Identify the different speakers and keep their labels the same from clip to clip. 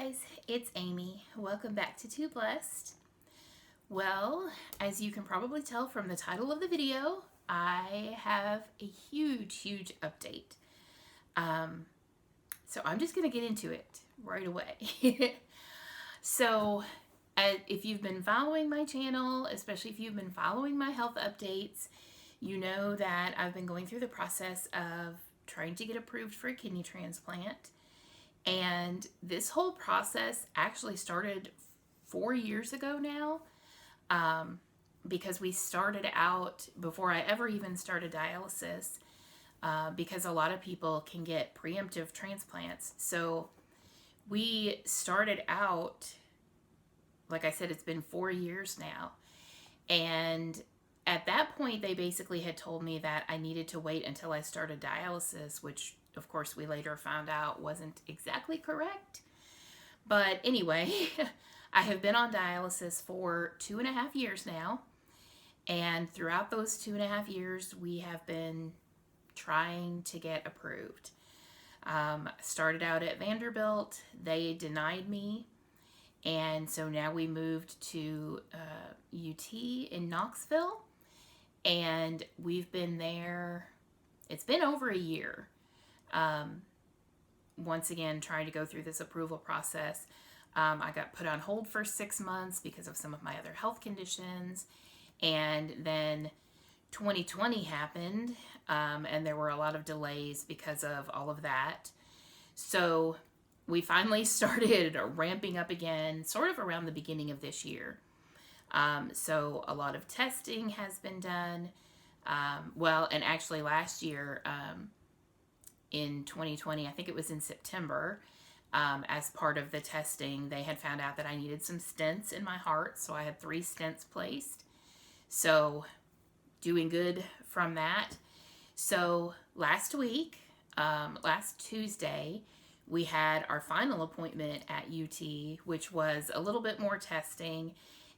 Speaker 1: guys, it's Amy. Welcome back to Too Blessed. Well, as you can probably tell from the title of the video, I have a huge update. So I'm just going to get into it right away. So, if you've been following my channel, especially if you've been following my health updates, you know that I've been going through the process of trying to get approved for a kidney transplant. And this whole process actually started 4 years ago now, because we started out before I ever even started dialysis, because a lot of people can get preemptive transplants. So we started out, like I said, it's been 4 years now. And at that point, they basically had told me that I needed to wait until I started dialysis, which of course we later found out wasn't exactly correct. But anyway, I have been on dialysis for 2.5 years now. And throughout those 2.5 years, we have been trying to get approved. Started out at Vanderbilt. They denied me. And so now we moved to UT in Knoxville. And we've been there, it's been over a year. Once again, trying to go through this approval process. I got put on hold for 6 months because of some of my other health conditions. And then 2020 happened, and there were a lot of delays because of all of that. So we finally started ramping up again, sort of around the beginning of this year. So a lot of testing has been done. And actually last year, in 2020, I think it was in September, as part of the testing, they had found out that I needed some stents in my heart. So I had 3 stents placed. So doing good from that. So last week, last Tuesday, we had our final appointment at UT, which was a little bit more testing.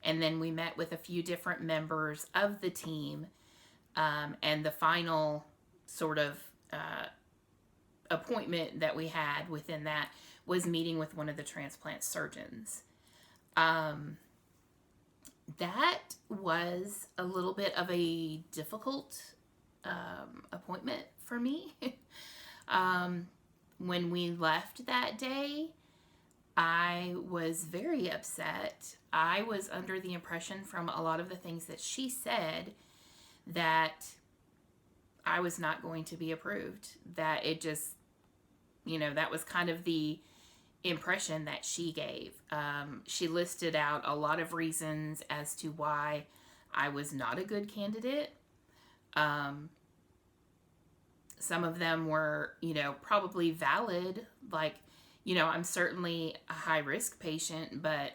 Speaker 1: And then we met with a few different members of the team. And the final sort of appointment that we had within that was meeting with one of the transplant surgeons. That was a little bit of a difficult appointment for me. When we left that day, I was very upset. I was under the impression from a lot of the things that she said that I was not going to be approved. That it just, that was kind of the impression that she gave. She listed out a lot of reasons as to why I was not a good candidate. Some of them were, probably valid. Like, I'm certainly a high risk patient, but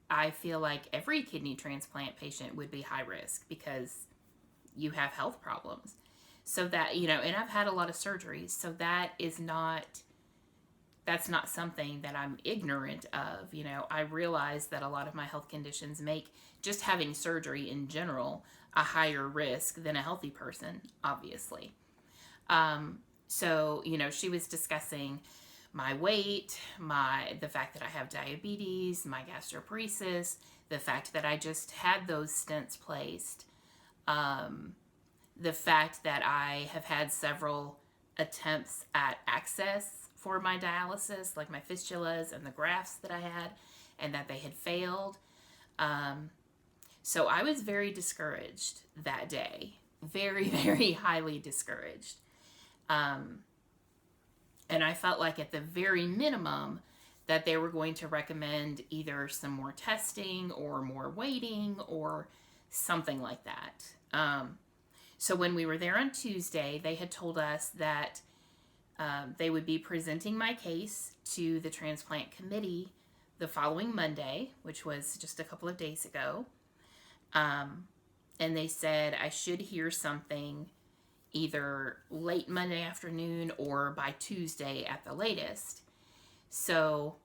Speaker 1: I feel like every kidney transplant patient would be high risk because you have health problems. So that, and I've had a lot of surgeries. So that's not something that I'm ignorant of. I realize that a lot of my health conditions make just having surgery in general a higher risk than a healthy person, obviously. So, she was discussing my weight, the fact that I have diabetes, my gastroparesis, the fact that I just had those stents placed, the fact that I have had several attempts at access for my dialysis, like my fistulas and the grafts that I had, and that they had failed. So I was very discouraged that day, very highly discouraged. And I felt like at the very minimum that they were going to recommend either some more testing or more waiting or something like that. So when we were there on Tuesday, they had told us that they would be presenting my case to the transplant committee the following Monday, which was just a couple of days ago. And they said I should hear something either late Monday afternoon or by Tuesday at the latest. So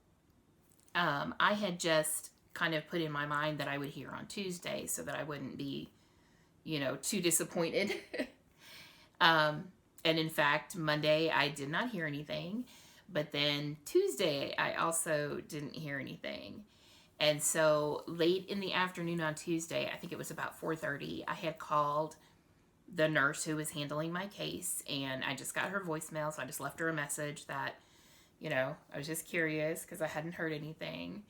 Speaker 1: I had just kind of put in my mind that I would hear on Tuesday so that I wouldn't be, too disappointed. And in fact, Monday I did not hear anything, But then Tuesday, I also didn't hear anything. And so late in the afternoon on Tuesday, I think it was about 4:30, I had called the nurse who was handling my case, and I just got her voicemail, so I just left her a message that, I was just curious because I hadn't heard anything.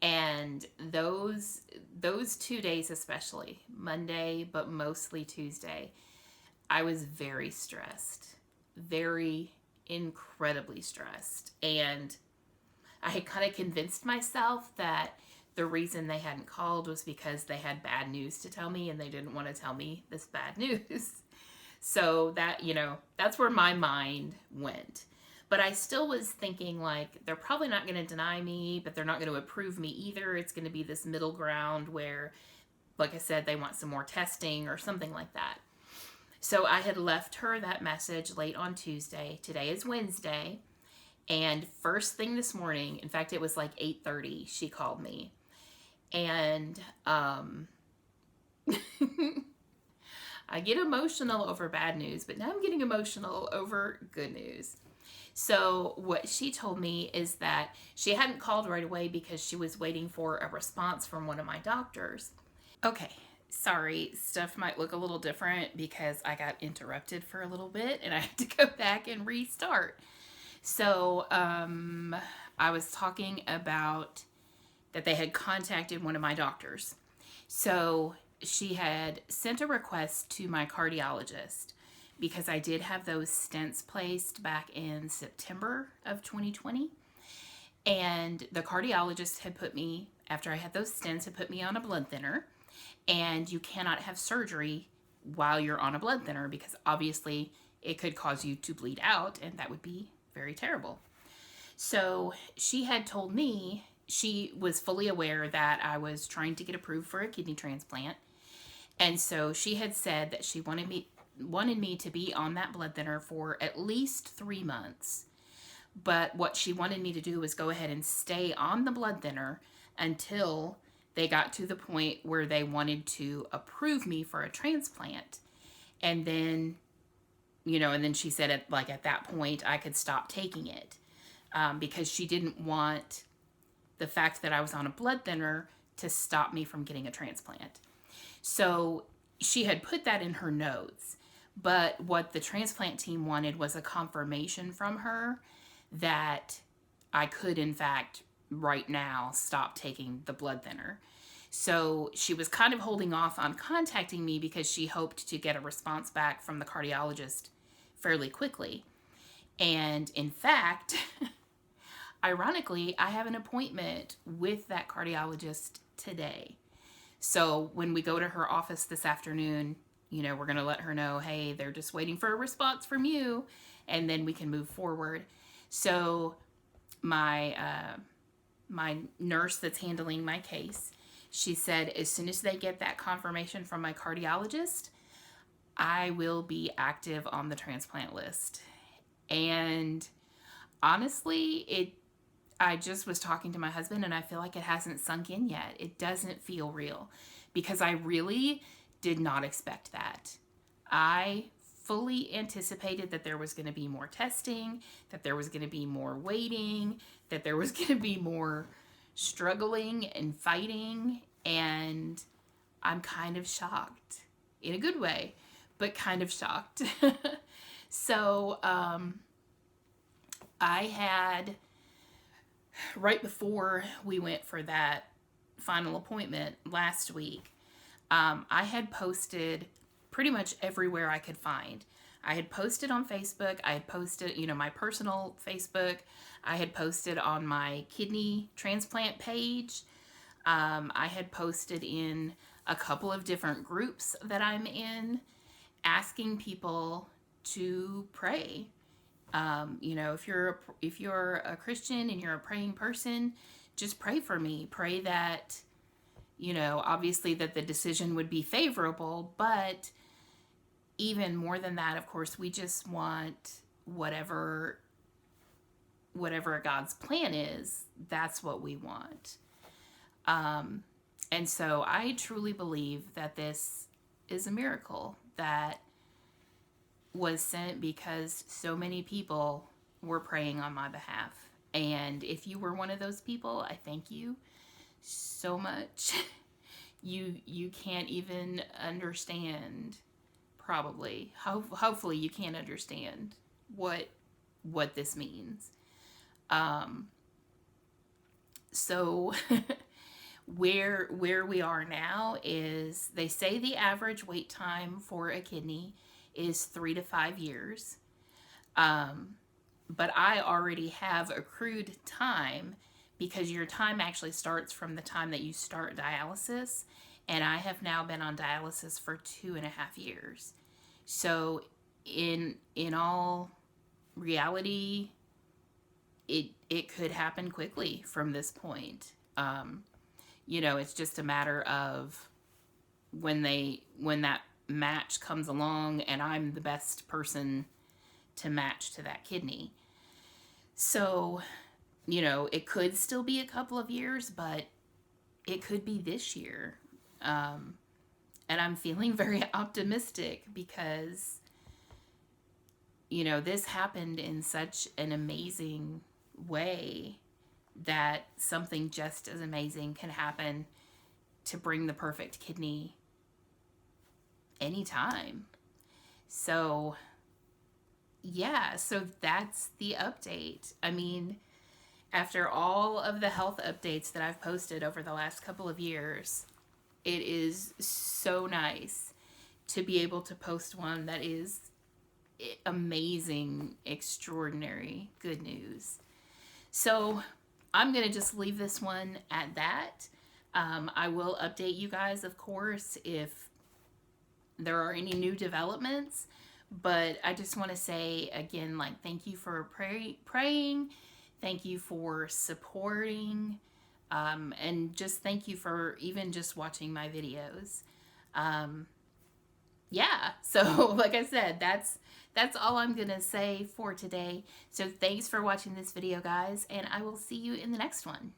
Speaker 1: And those 2 days, especially Monday, but mostly Tuesday, I was very stressed, very incredibly stressed. And I had kind of convinced myself that the reason they hadn't called was because they had bad news to tell me and they didn't want to tell me this bad news. So that, that's where my mind went. But I still was thinking, like, they're probably not going to deny me, but they're not going to approve me either. It's going to be this middle ground where, like I said, they want some more testing or something like that. So I had left her that message late on Tuesday. Today is Wednesday. And first thing this morning, in fact, it was like 8:30, she called me. And I get emotional over bad news, but now I'm getting emotional over good news. So what she told me is that she hadn't called right away because she was waiting for a response from one of my doctors. Okay, sorry, stuff might look a little different because I got interrupted for a little bit and I had to go back and restart. So I was talking about that they had contacted one of my doctors. So she had sent a request to my cardiologist because I did have those stents placed back in September of 2020. And the cardiologist had put me, after I had those stents, had put me on a blood thinner. And you cannot have surgery while you're on a blood thinner because obviously it could cause you to bleed out, and that would be very terrible. So she had told me she was fully aware that I was trying to get approved for a kidney transplant. And so she had said that she wanted me to be on that blood thinner for at least 3 months. But what she wanted me to do was go ahead and stay on the blood thinner until they got to the point where they wanted to approve me for a transplant. And then, and then she said at that point I could stop taking it because she didn't want the fact that I was on a blood thinner to stop me from getting a transplant. So she had put that in her notes. But what the transplant team wanted was a confirmation from her that I could, in fact, right now stop taking the blood thinner. So she was kind of holding off on contacting me because she hoped to get a response back from the cardiologist fairly quickly. And in fact, ironically, I have an appointment with that cardiologist today. So when we go to her office this afternoon, we're going to let her know, hey, they're just waiting for a response from you, and then we can move forward. So my nurse that's handling my case, she said as soon as they get that confirmation from my cardiologist, I will be active on the transplant list. And honestly, I just was talking to my husband and I feel like it hasn't sunk in yet. It doesn't feel real because I really did not expect that. I fully anticipated that there was going to be more testing, that there was going to be more waiting, that there was going to be more struggling and fighting, and I'm kind of shocked in a good way, but kind of shocked. So I had, right before we went for that final appointment last week, I had posted pretty much everywhere I could find. I had posted on Facebook. I had posted, my personal Facebook. I had posted on my kidney transplant page. I had posted in a couple of different groups that I'm in, asking people to pray. If you're a Christian and you're a praying person, just pray for me. Pray that, obviously that the decision would be favorable, but even more than that, of course, we just want whatever God's plan is, that's what we want. And so I truly believe that this is a miracle that was sent because so many people were praying on my behalf. And if you were one of those people, I thank you so much. You can't even understand, probably. Hopefully you can't understand what this means. Um, so where we are now is, they say the average wait time for a kidney is 3 to 5 years. But I already have accrued time, because your time actually starts from the time that you start dialysis, and I have now been on dialysis for 2.5 years. So in all reality, it could happen quickly from this point. It's just a matter of when that match comes along, and I'm the best person to match to that kidney. So, it could still be a couple of years, but it could be this year. And I'm feeling very optimistic, because, this happened in such an amazing way, that something just as amazing can happen to bring the perfect kidney anytime. So, yeah, so that's the update. I mean, after all of the health updates that I've posted over the last couple of years, it is so nice to be able to post one that is amazing, extraordinary good news. So I'm going to just leave this one at that. I will update you guys, of course, if there are any new developments. But I just want to say again, thank you for praying. Thank you for supporting. And just thank you for even just watching my videos. Yeah, so like I said, that's all I'm going to say for today. So thanks for watching this video, guys, and I will see you in the next one.